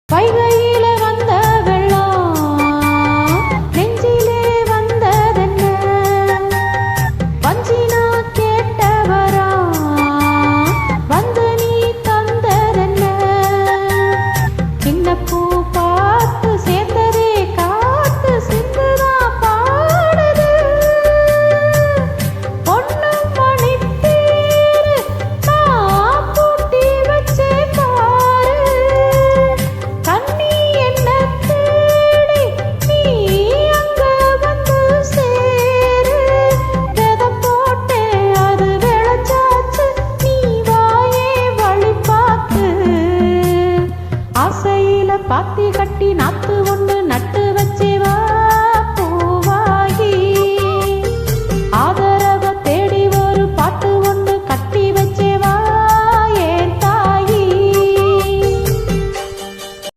வைகையில வந்த வெள்ளம் நெஞ்சிலே வந்ததென்ன வஞ்சினா கேட்டவரா வந்து நீ தந்ததென்ன சின்ன பூ பார்த்து சேர்ந்ததே காத்து சிந்துதா பாடுது பொண்ணு மணித்தேரு நான் பூட்டி வச்சே பாரு கண்ணி என்ன தேடி நீ அங்க வந்து சேரு வித போட்டே அது விளைச்சாச்சு நீ வாயே வழி பார்த்து ஆசையில பாத்தி கட்டி நாத்து ஒண்ணு நட்டு